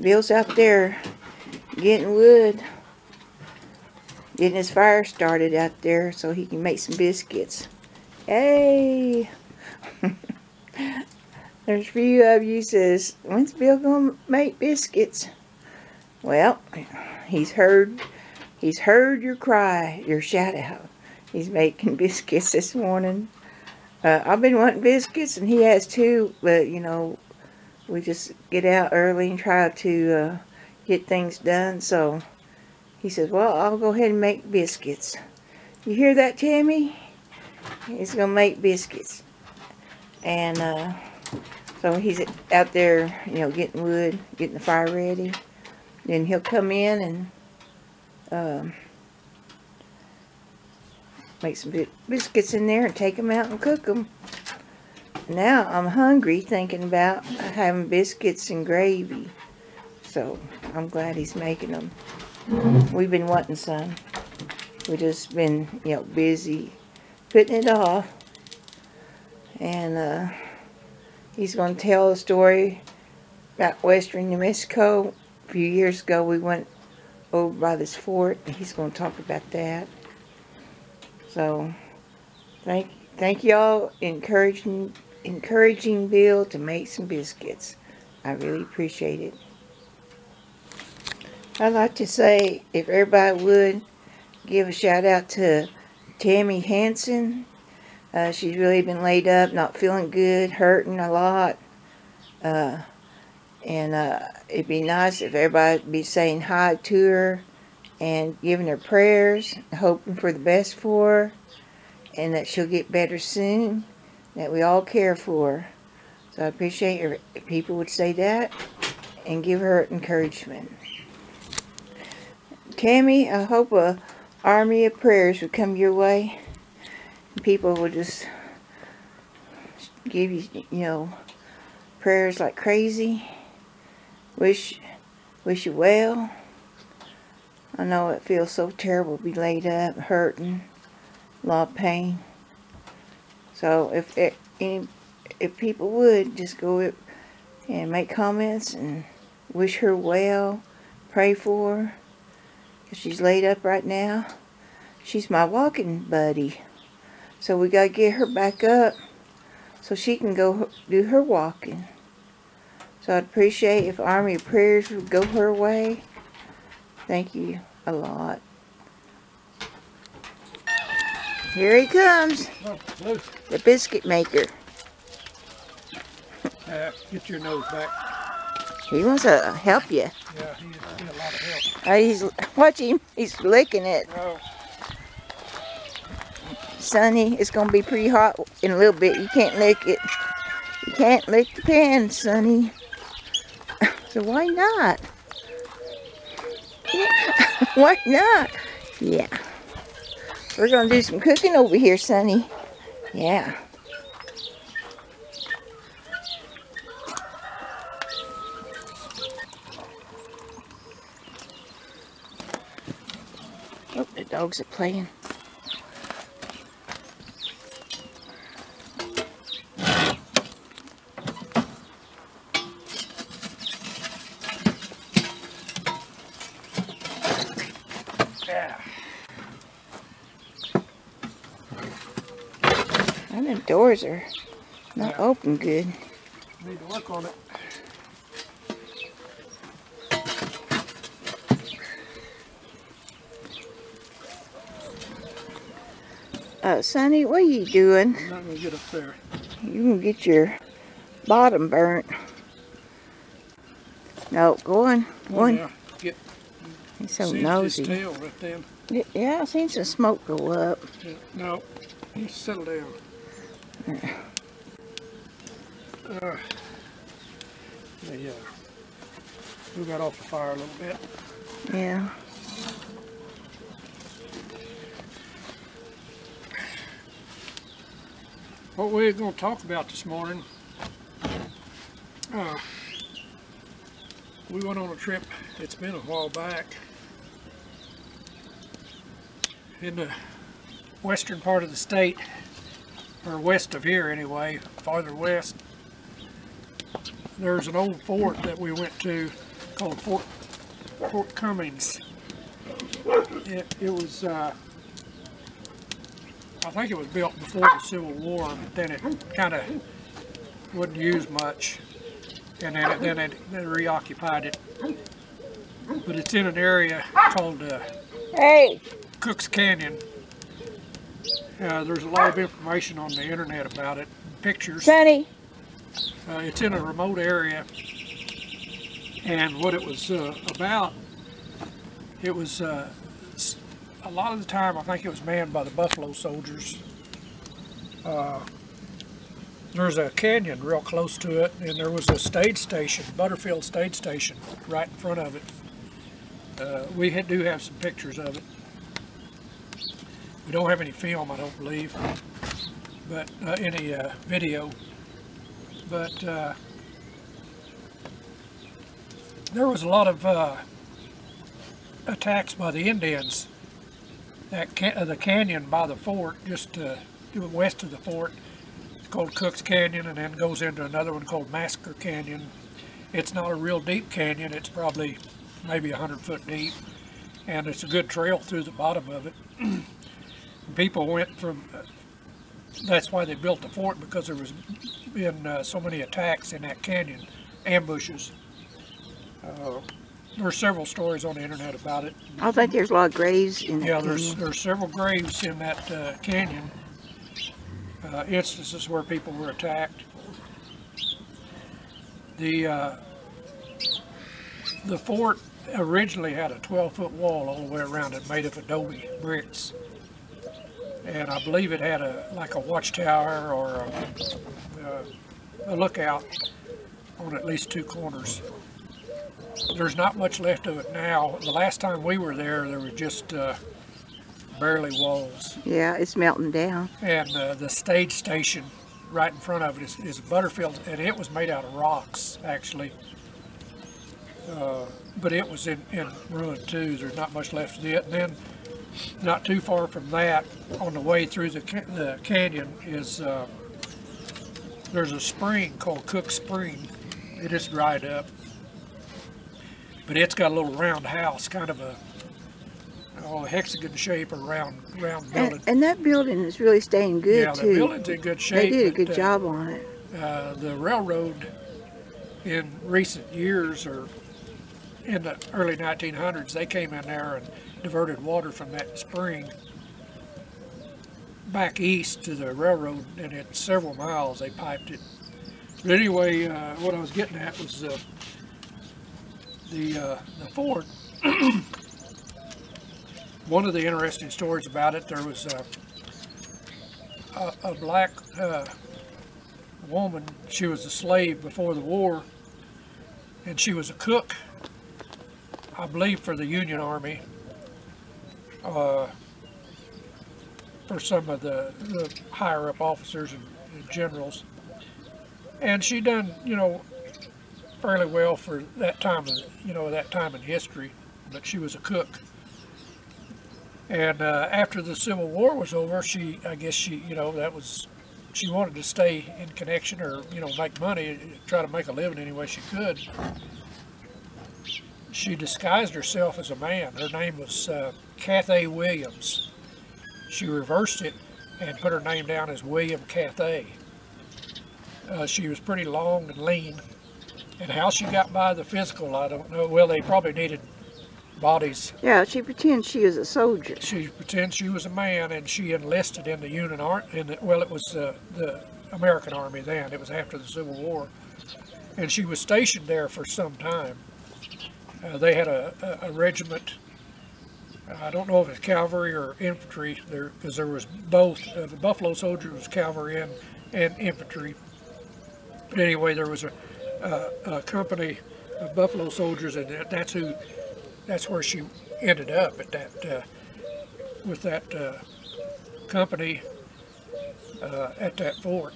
Bill's out there getting wood, getting his fire started out there so he can make some biscuits. Hey! There's a few of you says, when's Bill gonna make biscuits? Well, he's heard your cry, your shout out. He's making biscuits this morning. I've been wanting biscuits, and he has too, but you know, we just get out early and try to get things done. So he says, well, I'll go ahead and make biscuits. You hear that, Tammy? He's gonna make biscuits. And so he's out there, you know, getting wood, getting the fire ready. Then he'll come in and make some biscuits in there and take them out and cook them. Now I'm hungry thinking about having biscuits and gravy. So I'm glad he's making them. We've been wanting some. We've just been, you know, busy putting it off. And he's going to tell a story about western New Mexico. A few years ago we went over by this fort, and he's going to talk about that. So thank y'all encouraging Bill to make some biscuits. I really appreciate it. I'd like to say, if everybody would give a shout out to Tammy Hansen. She's really been laid up, not feeling good, hurting a lot. It'd be nice if everybody would be saying hi to her and giving her prayers, hoping for the best for her, and that she'll get better soon, that we all care for her. So I appreciate her if people would say that and give her encouragement. Tammy, I hope a army of prayers would come your way. People will just give you, you know, prayers like crazy. Wish you well. I know it feels so terrible to be laid up, hurting, a lot of pain. So if people would just go and make comments and wish her well, pray for her, 'cause she's laid up right now. She's my walking buddy. So we got to get her back up so she can go do her walking. So I'd appreciate if Army of Prayers would go her way. Thank you a lot. Here he comes. Oh, Luke. The biscuit maker. Get your nose back. He wants to help you. Yeah, he needs a lot of help. Watch him. He's licking it. Oh. Sonny, it's going to be pretty hot in a little bit. You can't lick it. You can't lick the pan, Sonny. So why not? Yeah. Why not? Yeah. We're going to do some cooking over here, Sonny. Yeah. Oh, the dogs are playing. And the doors are not open good. Need to work on it. Sonny, what are you doing? I'm not going to get up there. You can get your bottom burnt. No, go on. Go on. Yeah. He's so nosy. His tail right then. Yeah, I've seen some smoke go up. Yeah, no, you settle down. We got off the fire a little bit. Yeah. What we're going to talk about this morning, we went on a trip, it's been a while back, in the western part of the state, or west of here anyway, farther west. There's an old fort that we went to called Fort Cummings. It was, I think it was built before the Civil War, but then it kind of wasn't used much, and then they reoccupied it. But it's in an area called Hey, Cook's Canyon. There's a lot of information on the internet about it, pictures. Sonny. It's in a remote area, and what it was about, it was a lot of the time I think it was manned by the Buffalo Soldiers. There's a canyon real close to it, and there was a stage station, Butterfield Stage Station, right in front of it. We do have some pictures of it. We don't have any film, I don't believe, but any video. But there was a lot of attacks by the Indians. The canyon by the fort, just west of the fort, it's called Cook's Canyon, and then goes into another one called Massacre Canyon. It's not a real deep canyon. It's probably maybe 100 foot deep, and it's a good trail through the bottom of it. People went from, that's why they built the fort, because there was been so many attacks in that canyon, ambushes. There are several stories on the internet about it. I think there's a lot of graves in that canyon. There's several graves in that canyon, instances where people were attacked. The fort originally had a 12-foot wall all the way around it, made of adobe bricks, and I believe it had like a watchtower or a lookout on at least 2 corners. There's not much left of it now. The last time we were there were just barely walls. Yeah, it's melting down. And the stage station right in front of it is Butterfield, and it was made out of rocks, actually. But it was in ruin too. There's not much left of it. And then, not too far from that, on the way through the canyon, is there's a spring called Cook Spring. It is dried up, but it's got a little round house, kind of a hexagon shape or round building. And that building is really staying good too. Yeah, the building's in good shape. They did a good job on it. The railroad in recent years, or in the early 1900s, they came in there and diverted water from that spring back east to the railroad, and it's several miles they piped it. But anyway, what I was getting at was the fort. One of the interesting stories about it, there was a black woman. She was a slave before the war, and she was a cook, I believe, for the Union Army, for some of the higher up officers and generals. And she done, fairly well for that time, that time in history. But she was a cook. And after the Civil War was over, I guess she wanted to stay in connection, or make money, try to make a living any way she could. She disguised herself as a man. Her name was Cathay Williams. She reversed it and put her name down as William Cathay. She was pretty long and lean, and how she got by the physical, I don't know. Well, they probably needed bodies. Yeah, she pretends she was a soldier. She pretends she was a man, and she enlisted in the Union Army. Well, it was the American Army then. It was after the Civil War, and she was stationed there for some time. They had a regiment. I don't know if it's cavalry or infantry there, because there was both. The Buffalo Soldiers was cavalry and infantry. But anyway, there was a company of Buffalo Soldiers, and that's where she ended up, at that with that company at that fort.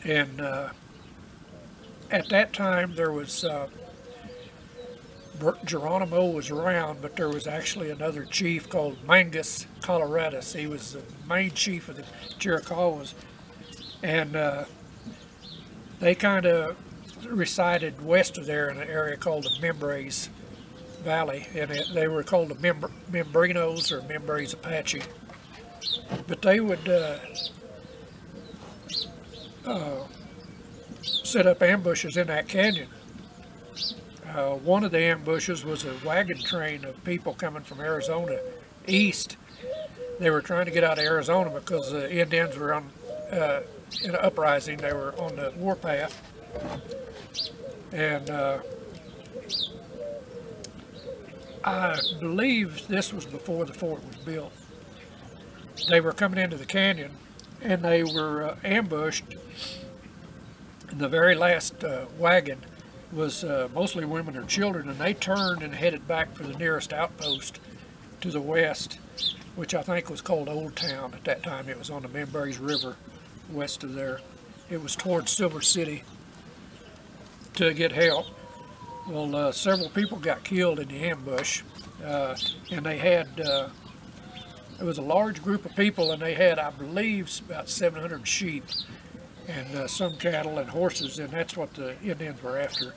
And at that time, there was Geronimo was around, but there was actually another chief called Mangus Coloradus. He was the main chief of the Chiricahuas, and they kind of resided west of there in an area called the Membres Valley, and they were called the Membrinos or Membres Apache. But they would set up ambushes in that canyon. One of the ambushes was a wagon train of people coming from Arizona east. They were trying to get out of Arizona because the Indians were on in an uprising. They were on the warpath, and I believe this was before the fort was built. They were coming into the canyon, and they were ambushed. And the very last wagon was mostly women or children, and they turned and headed back for the nearest outpost to the west, which I think was called Old Town at that time. It was on the Membres River west of there. It was towards Silver City to get help. Well, several people got killed in the ambush, and they had, it was a large group of people, and they had, I believe, about 700 sheep and some cattle and horses, and that's what the Indians were after.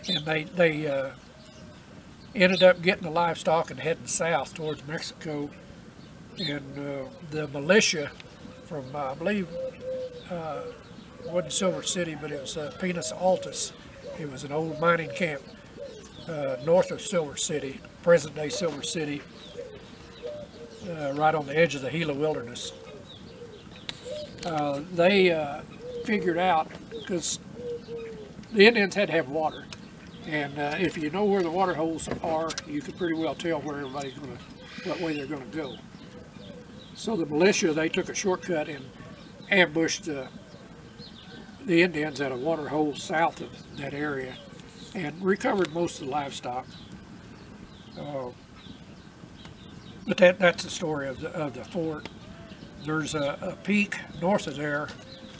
And they ended up getting the livestock and heading south towards Mexico. And the militia from, I believe, it wasn't Silver City, but it was Pinos Altos. It was an old mining camp north of Silver City, present-day Silver City, right on the edge of the Gila Wilderness. They figured out, because the Indians had to have water, and if you know where the water holes are, you could pretty well tell where everybody's going to, what way they're going to go. So the militia, they took a shortcut and ambushed the Indians at a water hole south of that area, and recovered most of the livestock. But that's the story of the fort. There's a peak north of there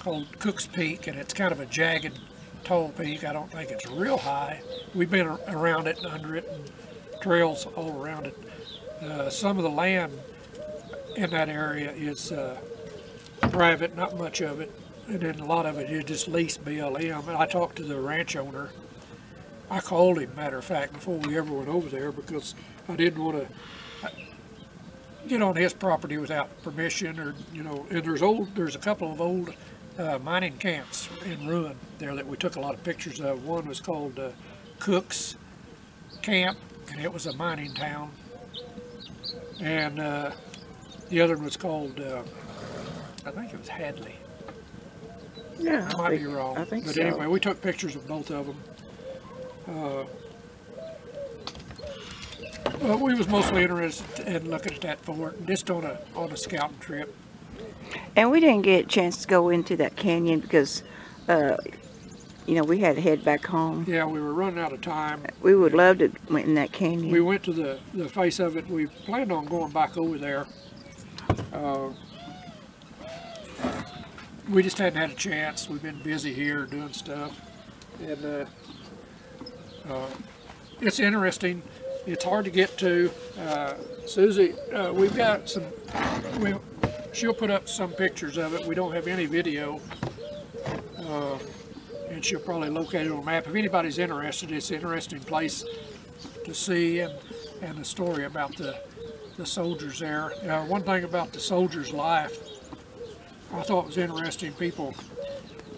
called Cook's Peak, and it's kind of a jagged, tall peak. I don't think it's real high. We've been around it and under it, and trails all around it. Some of the land in that area is private, not much of it, and then a lot of it is just leased BLM. And I talked to the ranch owner. I called him, matter of fact, before we ever went over there, because I didn't want to get on his property without permission, or and there's a couple of old mining camps in ruin there that we took a lot of pictures of. One was called Cook's Camp, and it was a mining town, and the other one was called I think it was Hadley. Yeah, I might be wrong, but so. anyway, we took pictures of both of them. Well, we was mostly interested in looking at that fort, just on a scouting trip. And we didn't get a chance to go into that canyon because, we had to head back home. Yeah, we were running out of time. We would love to went in that canyon. We went to the face of it. We planned on going back over there. We just hadn't had a chance. We've been busy here doing stuff. And it's interesting. It's hard to get to. Susie, we've got some, she'll put up some pictures of it. We don't have any video, and she'll probably locate it on a map. If anybody's interested, it's an interesting place to see, and the story about the soldiers there. One thing about the soldiers' life I thought was interesting, people,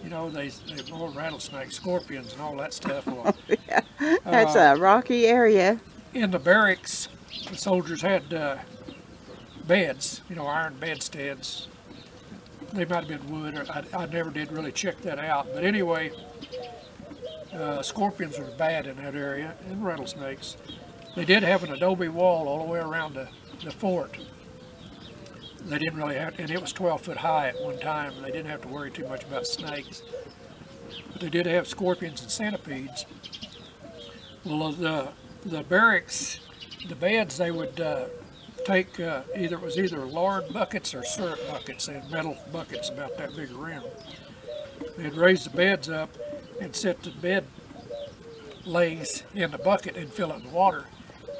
they boil rattlesnakes, scorpions, and all that stuff. Well, yeah. That's a rocky area. In the barracks, the soldiers had beds, iron bedsteads. They might have been wood, or I never did really check that out. But anyway, scorpions were bad in that area, and rattlesnakes. They did have an adobe wall all the way around the fort. They didn't really have, and it was 12 foot high at one time. They didn't have to worry too much about snakes. But they did have scorpions and centipedes. Well, the barracks, the beds, they would take it was either lard buckets or syrup buckets. They had metal buckets about that big around. They'd raise the beds up and set the bed lays in the bucket and fill it with water,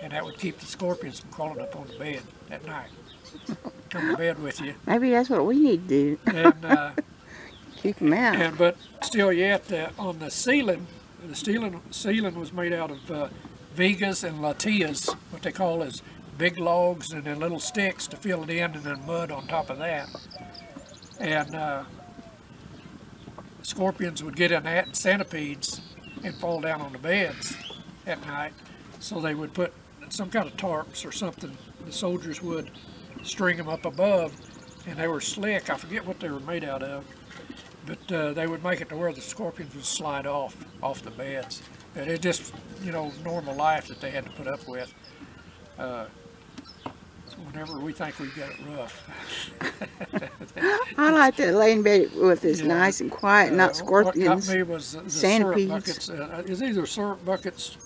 and that would keep the scorpions from crawling up on the bed at night. Come to bed with you. Maybe that's what we need to do. And Keep them out. But still yet, on the ceiling was made out of vigas and latillas, what they call as big logs, and then little sticks to fill it in, and then mud on top of that. And scorpions would get in that, and centipedes, and fall down on the beds at night. So they would put some kind of tarps or something. The soldiers would string them up above, and they were slick. I forget what they were made out of, but they would make it to where the scorpions would slide off the beds. And it just, you know, normal life that they had to put up with. Whenever we think we've got it rough. I like to lay in bed with it's nice and quiet, not scorpions. What got me was the syrup buckets. It's either syrup buckets,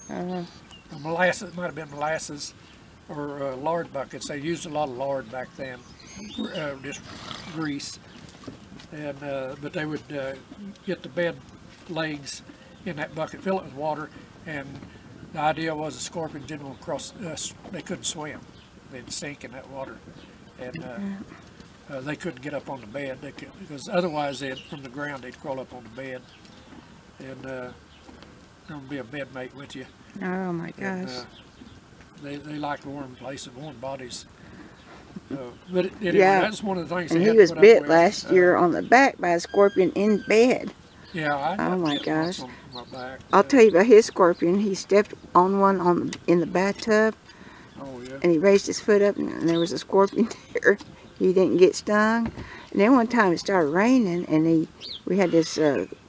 molasses, it might have been molasses, or lard buckets. They used a lot of lard back then, just grease. And but they would get the bed legs in that bucket, fill it with water, and the idea was the scorpions didn't want to cross. They couldn't swim. They'd sink in that water, and they couldn't get up on the bed. Because otherwise, from the ground, they'd crawl up on the bed, and there would be a bed mate with you. Oh my gosh! And, they like warm places, warm bodies. But anyway, that's one of the things. And he was bit last year on the back by a scorpion in bed. Yeah. Oh my gosh! On my back. I'll tell you about his scorpion. He stepped on one in the bathtub. Oh, yeah. And he raised his foot up, and there was a scorpion there. He didn't get stung. And then one time it started raining, and we had this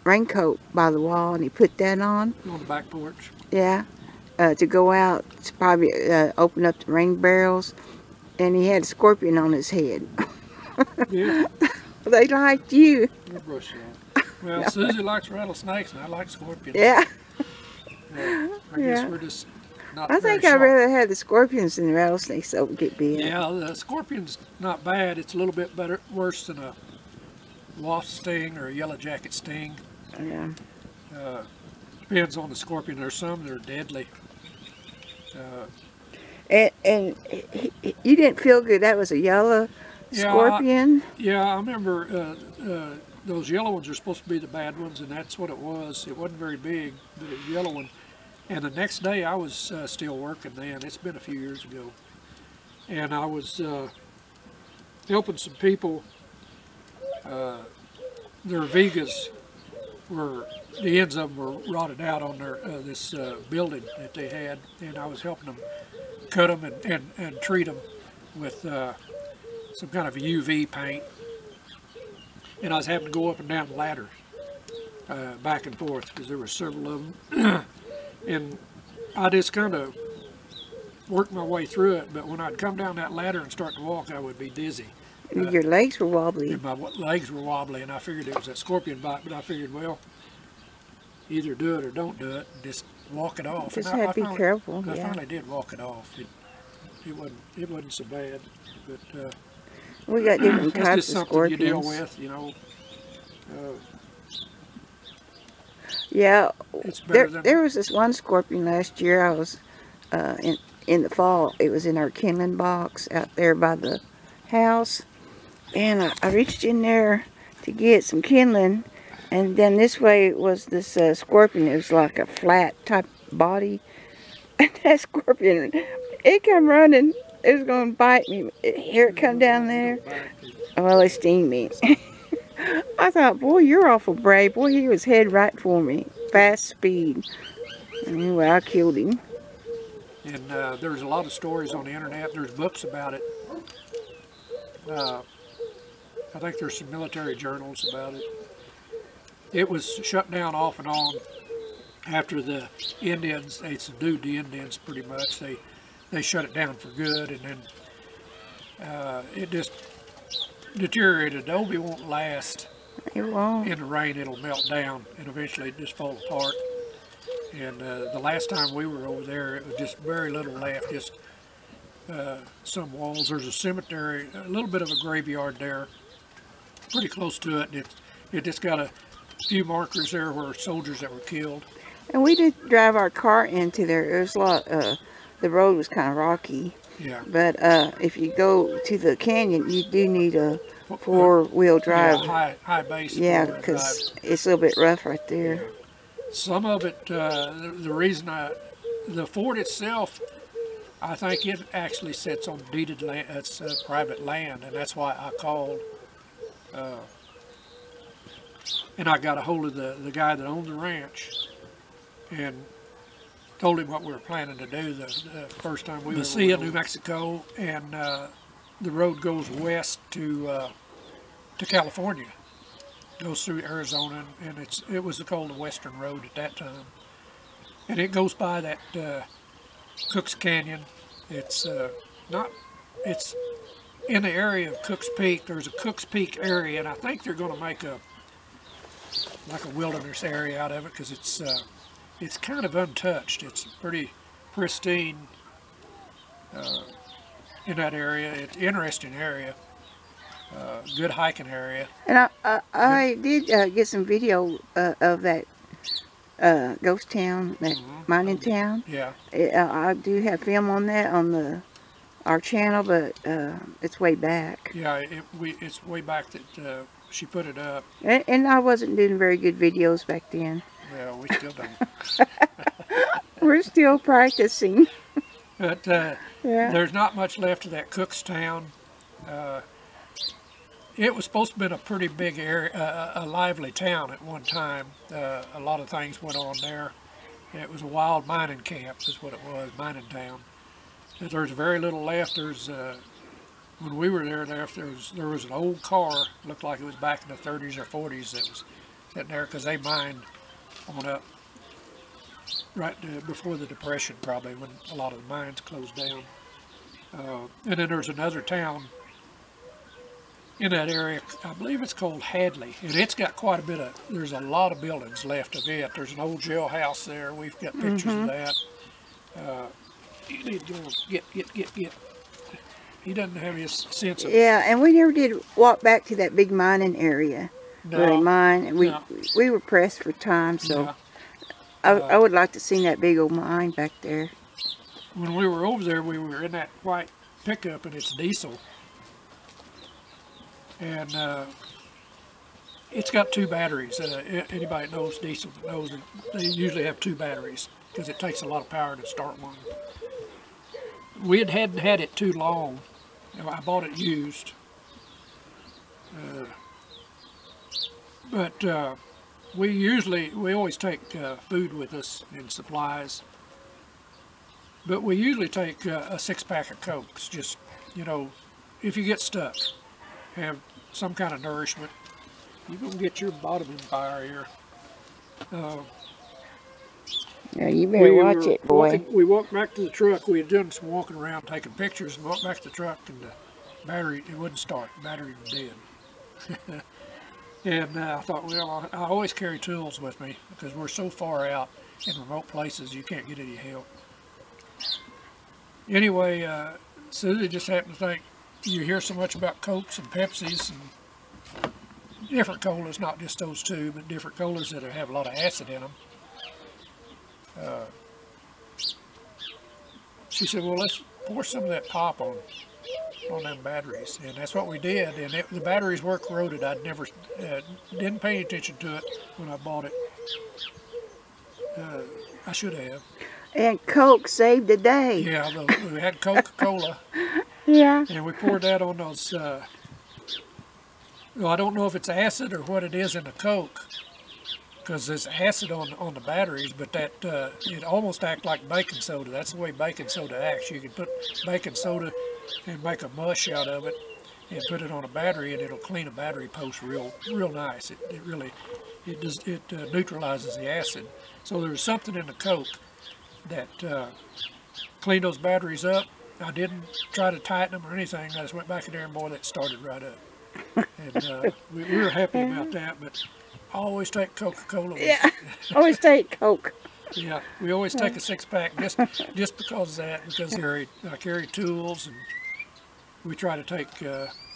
raincoat by the wall, and he put that on. On the back porch. Yeah, to go out to probably open up the rain barrels, and he had a scorpion on his head. Yeah. They liked you. You're brushing off. Well, no. Susie likes rattlesnakes, and I like scorpions. Yeah. I guess we're just. I think I'd rather have the scorpions than the rattlesnakes that would get bit. Yeah, the scorpion's not bad. It's a little bit worse than a wasp sting or a yellow jacket sting. Yeah. Depends on the scorpion. There's some that are deadly. And you didn't feel good. That was a yellow scorpion? Yeah, I remember those yellow ones are supposed to be the bad ones, and that's what it was. It wasn't very big, but it was a yellow one. And the next day I was still working then. It's been a few years ago. And I was helping some people. Their vigas the ends of them were rotted out on this building that they had. And I was helping them cut them and treat them with some kind of UV paint. And I was having to go up and down the ladder back and forth because there were several of them. And I just kind of worked my way through it, but when I'd come down that ladder and start to walk, I would be dizzy. Your legs were wobbly. And my legs were wobbly, and I figured it was that scorpion bite, but I figured, well, either do it or don't do it, just walk it off. Just have to be careful. I finally did walk it off. It wasn't so bad, but we got different types of scorpions. You deal with, you know. Yeah, there was this one scorpion last year. I was in the fall. It was in our kindling box out there by the house, and I reached in there to get some kindling, and then this way was this scorpion. It was like a flat type body, and that scorpion, it come running. It was going to bite me. Here it come down there. Well, it stung me. I thought, boy, you're awful brave. Boy, he was head right for me. Fast speed. Anyway, I killed him. And there's a lot of stories on the internet. There's books about it. I think there's some military journals about it. It was shut down off and on after the Indians, they subdued the Indians pretty much. They shut it down for good, and then it just deteriorated. The obie won't last. It won't. In the rain, it'll melt down and eventually it just fall apart. And the last time we were over there, it was just very little left, just some walls. There's a cemetery, a little bit of a graveyard there, pretty close to it. And it just got a few markers there where soldiers that were killed. And we did drive our car into there. It was a lot. The road was kind of rocky, Yeah. But if you go to the canyon, you do need a Uh, four-wheel yeah, drive. high base Yeah, 4-wheel drive. because it's a little bit rough right there. Yeah. Some of it, the reason the fort itself, I think it actually sits on deeded land. It's private land, and that's why I called. Uh, and I got a hold of the guy that owned the ranch, and told him what we were planning to do the first time we were. The Sea of New Mexico, and the road goes west to California. Goes through Arizona, and it was called the Western Road at that time. And it goes by that Cook's Canyon. It's not. It's in the area of Cook's Peak. There's a Cook's Peak area, and I think they're going to make a like a wilderness area out of it because it's kind of untouched. It's pretty pristine in that area. It's an interesting area. Good hiking area. And I did get some video of that ghost town, that mining town. Yeah. I do have film on that on our channel, but it's way back. Yeah, it's way back that she put it up. And I wasn't doing very good videos back then. Yeah, we still don't. We're still practicing. But Yeah. there's not much left of that Cookstown. It was supposed to have been a pretty big area, a lively town at one time. A lot of things went on there. It was a wild mining camp, is what it was, mining town. But there's very little left. When we were there was an old car, looked like it was back in the 30s or 40s, that was sitting there because they mined on up right before the Depression, probably, when a lot of the mines closed down. And then there's another town in that area, I believe it's called Hadley, and it's got quite a bit of, there's a lot of buildings left of it. There's an old jailhouse there. We've got pictures of that. You need to go get. He doesn't have his sense of. Yeah, and we never did walk back to that big mining area where they No, mine. And no. we were pressed for time, so Yeah. I would like to see that big old mine back there. When we were over there, we were in that white pickup, and it's diesel. And it's got 2 batteries. Anybody that knows diesel knows that they usually have 2 batteries because it takes a lot of power to start one. We hadn't had it too long. I bought it used. But we always take food with us and supplies. But we usually take a 6-pack of Cokes, just, if you get stuck, have some kind of nourishment. You're going to get your bottom in fire here. Yeah, you better watch it, boy. We walked back to the truck. We had done some walking around taking pictures and walked back to the truck, and the battery, it wouldn't start. The battery was dead. And I thought, well, I always carry tools with me because we're so far out in remote places you can't get any help. Anyway, Susie just happened to think, you hear so much about Cokes and Pepsis and different colas, not just those 2, but different colas that have a lot of acid in them. She said, well, let's pour some of that pop on them batteries, and that's what we did. And the batteries were corroded. I'd never didn't pay attention to it when I bought it. I should have. And Coke saved the day. Yeah, we had Coca-Cola. Yeah. And we poured that on those. Well, I don't know if it's acid or what it is in the Coke, because there's acid on the batteries, but that it almost acts like baking soda. That's the way baking soda acts. You can put baking soda and make a mush out of it and put it on a battery, and it'll clean a battery post real nice. It really neutralizes the acid. So there's something in the Coke that cleaned those batteries up. I didn't try to tighten them or anything. I just went back in there and boy, that started right up. And we were happy about that, but I always take Coca-Cola. Yeah, always take Coke. Yeah, we always take a 6-pack just because of that, because I carry tools, and we try to take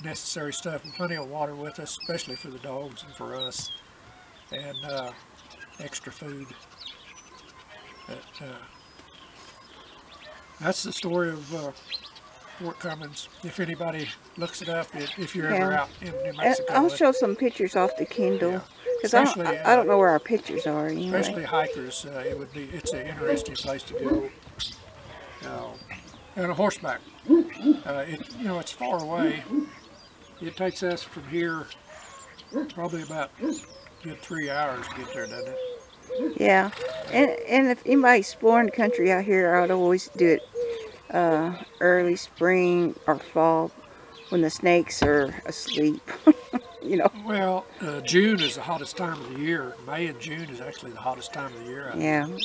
necessary stuff and plenty of water with us, especially for the dogs and for us, and extra food. But, that's the story of Fort Cummins. If anybody looks it up, if you're ever Yeah. out in New And Mexico. I'll show some pictures off the Yeah. Kindle. Because Especially, I don't know where our pictures are anyway. especially hikers, it's an interesting place to go. And a horseback. It's far away. It takes us from here probably about good 3 hours to get there, doesn't it? Yeah. And if anybody's exploring the country out here, I'd always do it early spring or fall when the snakes are asleep. You know. Well, June is the hottest time of the year. May and June is actually the hottest time of the year out Yeah. here,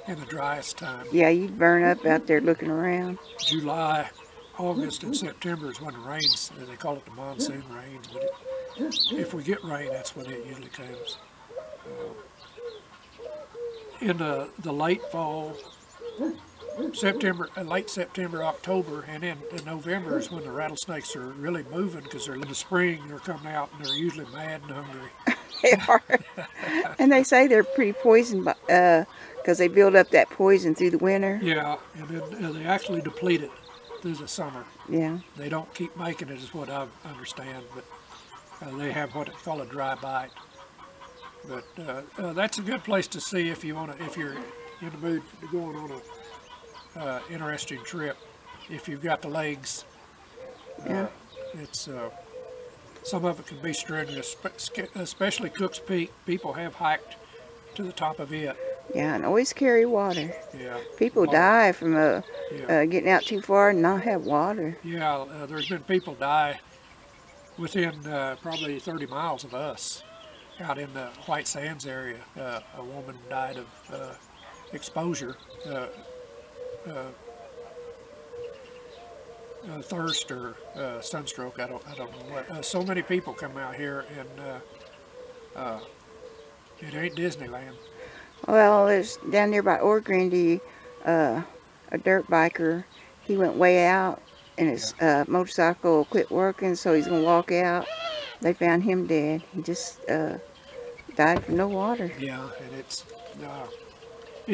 and the driest time. Yeah, you'd burn up out there looking around. July, August, and September is when it rains. They call it the monsoon rains, but if we get rain, that's when it usually comes. In the late fall, late September, October, and then in November is when the rattlesnakes are really moving because they're in the spring. They're coming out and they're usually mad and hungry. They are. And they say they're pretty poisoned because they build up that poison through the winter. Yeah, and then they actually deplete it through the summer. Yeah. They don't keep making it, is what I understand, but they have what they call a dry bite. But that's a good place to see if you're in the mood to going on a interesting trip. If you've got the legs, Yeah. it's some of it can be strenuous, especially Cook's Peak. People have hiked to the top of it. Yeah, and always carry water. Yeah. People Water. die from Yeah. getting out too far and not have water. Yeah, there's been people die within probably 30 miles of us out in the White Sands area. A woman died of exposure, thirst or sunstroke. I don't know what. So many people come out here, and it ain't Disneyland. Well, there's down there by Ore Grandy, a dirt biker. He went way out, and his motorcycle quit working, so he's gonna walk out. They found him dead. He just died from no water. Yeah, and it's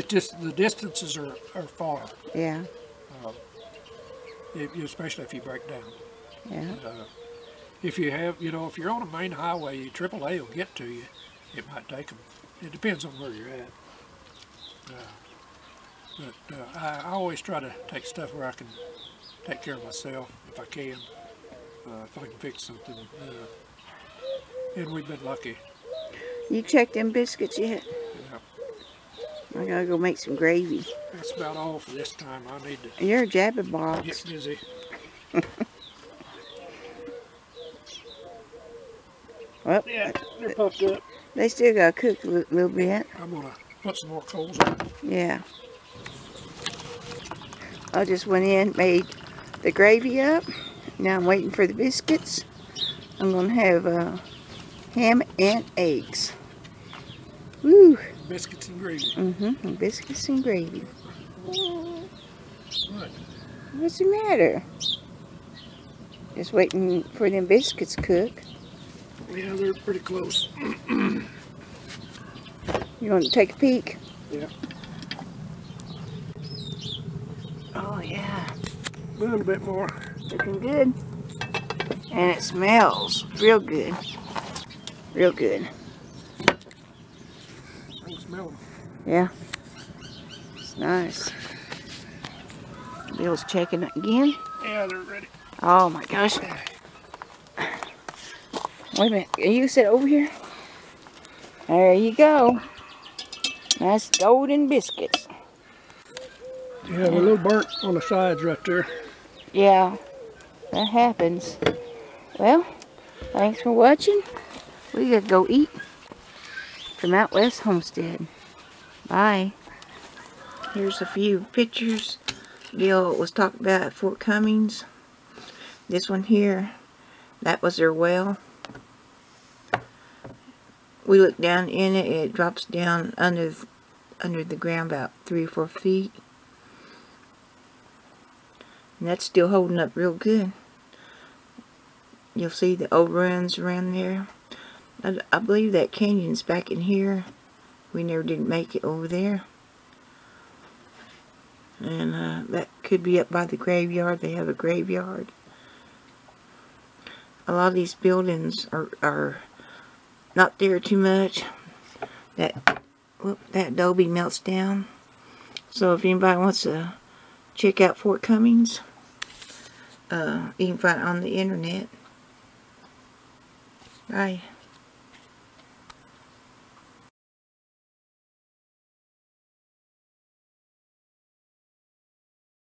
just the distances are far. Yeah, Especially if you break down. yeah. If you have, if you're on a main highway, AAA will get to you. It might take them. It depends on where you're at. I always try to take stuff where I can take care of myself if I can. If I can fix something. And we've been lucky. You checked them biscuits yet? Yeah. I gotta go make some gravy. That's about all for this time. I need to You're a jabbing box. get busy. Well, Yeah, they're puffed up. they still gotta cook a little bit. I'm gonna put some more coals on. Yeah. I just went in, made the gravy up. Now I'm waiting for the biscuits. I'm gonna have ham and eggs. Woo! Biscuits and gravy. Mm-hmm. Biscuits and gravy. Right. What's the matter? Just waiting for them biscuits to cook. Yeah, they're pretty close. You want to take a peek? Yeah. Oh yeah, A little bit more. looking good. And it smells real good. Real good. I can smell them. Yeah. It's nice. Bill's checking it again. Yeah, they're ready. Oh my gosh. Wait a minute. You sit over here. There you go. That's golden biscuits. Yeah, they're a little burnt on the sides right there. Yeah, that happens. Well, thanks for watching. We gotta go eat from Out West Homestead. Bye. Here's a few pictures Gil was talking about at Fort Cummins. This one here, that was their well. We look down in it, it drops down under the ground about 3 or 4 feet. And that's still holding up real good. You'll see the overruns around there. I believe that canyon's back in here. We never did make it over there. And that could be up by the graveyard. They have a graveyard. A lot of these buildings are not there too much. That adobe melts down. So if anybody wants to check out Fort Cummings, you can find it on the internet. Bye.